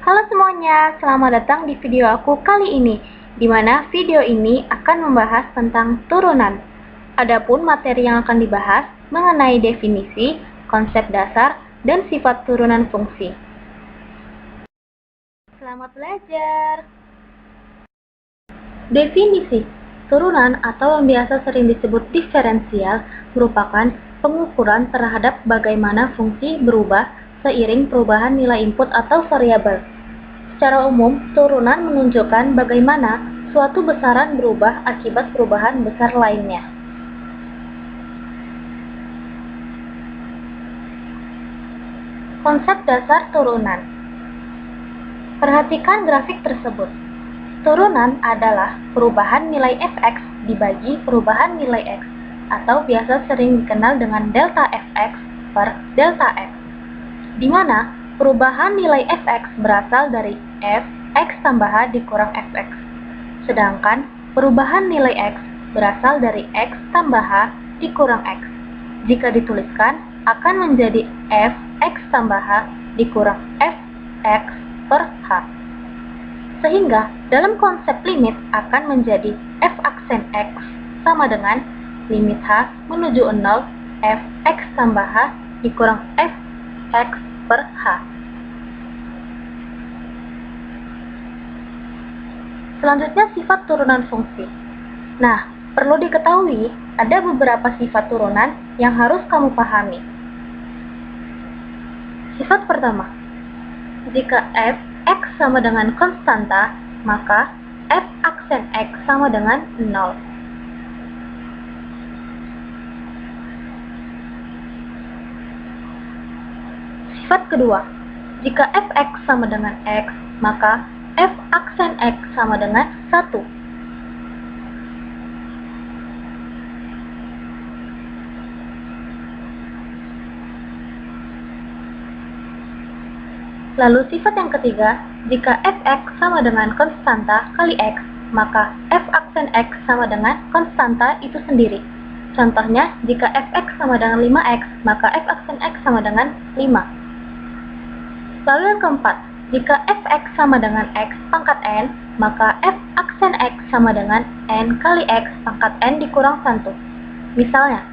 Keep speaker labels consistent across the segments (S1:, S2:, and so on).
S1: Halo semuanya, selamat datang di video aku kali ini, di mana video ini akan membahas tentang turunan. Adapun materi yang akan dibahas mengenai definisi, konsep dasar, dan sifat turunan fungsi. Selamat belajar! Definisi turunan atau yang biasa sering disebut diferensial merupakan pengukuran terhadap bagaimana fungsi berubah seiring perubahan nilai input atau variabel. Secara umum, turunan menunjukkan bagaimana suatu besaran berubah akibat perubahan besar lainnya. Konsep dasar turunan. Perhatikan grafik tersebut. Turunan adalah perubahan nilai fx dibagi perubahan nilai x, atau biasa sering dikenal dengan delta fx per delta x, di mana perubahan nilai fx berasal dari f x tambah h dikurang fx, sedangkan perubahan nilai x berasal dari x tambah h dikurang x. Jika dituliskan, akan menjadi f x tambah h dikurang fx per h. Sehingga dalam konsep limit akan menjadi f aksen x sama dengan limit h menuju 0 f x tambah h dikurang f x per h. Selanjutnya sifat turunan fungsi. Nah, perlu diketahui ada beberapa sifat turunan yang harus kamu pahami. Sifat pertama, jika f x sama dengan konstanta, maka f aksen x sama dengan 0. Sifat kedua, jika fx sama dengan x, maka f aksen x sama dengan 1. Lalu sifat yang ketiga, jika fx sama dengan konstanta kali x, maka f aksen x sama dengan konstanta itu sendiri. Contohnya, jika fx sama dengan 5x, maka f aksen x sama dengan 5. Lalu yang keempat, jika fx sama dengan x pangkat n, maka f aksen x sama dengan n kali x pangkat n dikurang 1. Misalnya,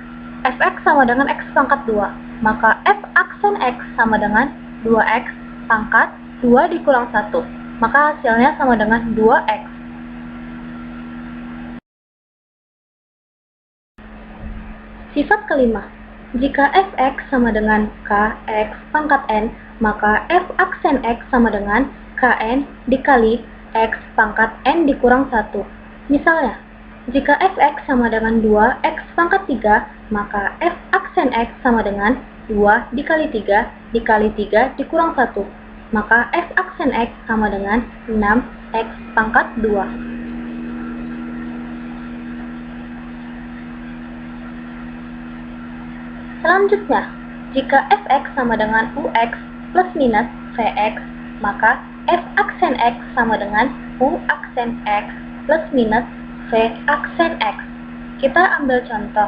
S1: fx sama dengan x pangkat 2, maka f aksen x sama dengan 2x pangkat 2 dikurang 1, maka hasilnya sama dengan 2x. Sifat kelima, jika fx sama dengan kx pangkat n, maka f aksen x sama dengan kn dikali x pangkat n dikurang 1. Misalnya, jika fx sama dengan 2x pangkat 3, maka f aksen x sama dengan 2 dikali 3 dikali 3 dikurang 1, maka f aksen x sama dengan 6x pangkat 2. Selanjutnya, jika fx sama dengan ux plus minus vx, maka f aksen x sama dengan u aksen x plus minus v aksen x. Kita ambil contoh.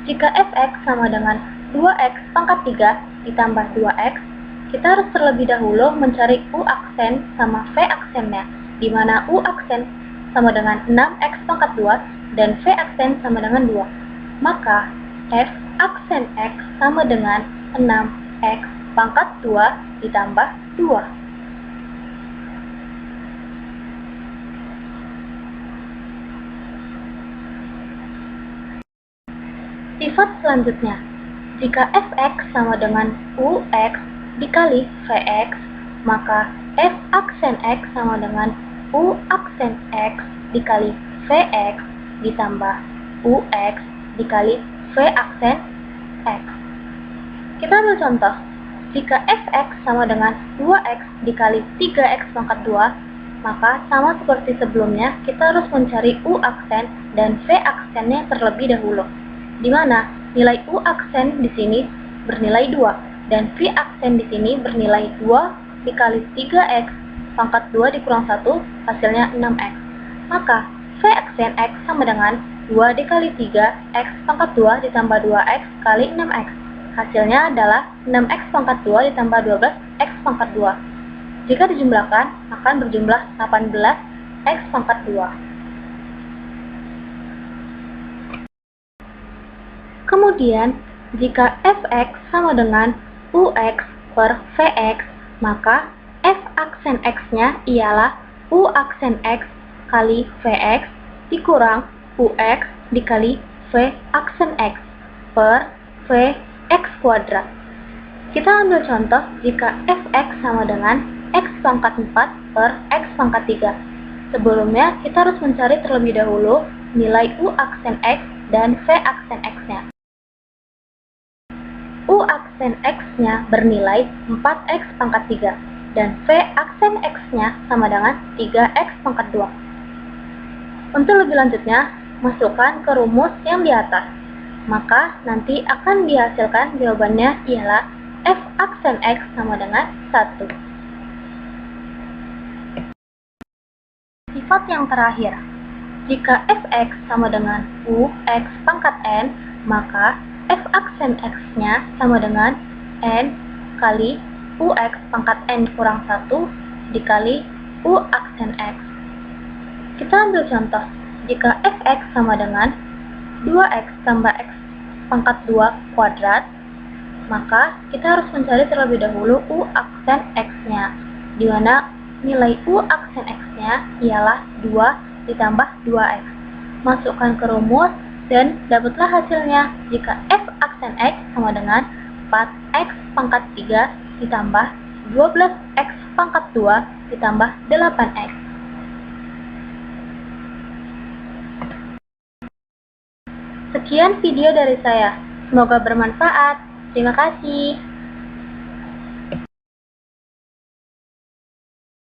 S1: Jika fx sama dengan 2x pangkat 3 ditambah 2x, kita harus terlebih dahulu mencari u aksen sama v aksennya, di mana u aksen sama dengan 6x pangkat 2 dan v aksen sama dengan 2. Maka f aksen x sama dengan 6x pangkat 2 ditambah 2. Sifat selanjutnya, jika fx sama dengan ux dikali vx, maka f aksen x sama dengan u aksen x dikali vx ditambah ux dikali v aksen x. Kita ambil contoh. Jika fx sama dengan 2x dikali 3x pangkat 2, maka sama seperti sebelumnya, kita harus mencari u aksen dan v aksennya terlebih dahulu, di mana nilai u aksen di sini bernilai 2 dan v aksen di sini bernilai 2 dikali 3x pangkat 2 dikurang 1, hasilnya 6x. Maka v aksen x sama dengan 2 dikali 3x pangkat 2 ditambah 2x kali 6x. Hasilnya adalah 6x pangkat 2 ditambah 12x pangkat 2. Jika dijumlahkan, akan berjumlah 18x pangkat 2. Kemudian, jika fx sama dengan ux per vx, maka f aksen x-nya ialah u aksen x kali vx dikurang ux dikali v aksen x per vx kuadrat. Kita ambil contoh jika fx sama dengan x pangkat 4 per x pangkat 3. Sebelumnya, kita harus mencari terlebih dahulu nilai u aksen x dan v aksen x-nya. U aksen X-nya bernilai 4X pangkat 3, dan V aksen X-nya sama dengan 3X pangkat 2. Untuk lebih lanjutnya, masukkan ke rumus yang di atas. Maka nanti akan dihasilkan jawabannya ialah F aksen X sama dengan 1. Sifat yang terakhir, jika Fx sama dengan Ux pangkat N, maka F aksen X-nya sama dengan N kali Ux pangkat N kurang 1 dikali U aksen X. Kita ambil contoh, jika Fx sama dengan 2X tambah X pangkat 2 kuadrat, maka kita harus mencari terlebih dahulu U aksen X-nya, di mana nilai U aksen X-nya ialah 2 ditambah 2X. Masukkan ke rumus, dan dapatlah hasilnya jika f aksen x sama dengan 4x pangkat 3 ditambah 12x pangkat 2 ditambah 8x. Sekian video dari saya. Semoga bermanfaat. Terima kasih.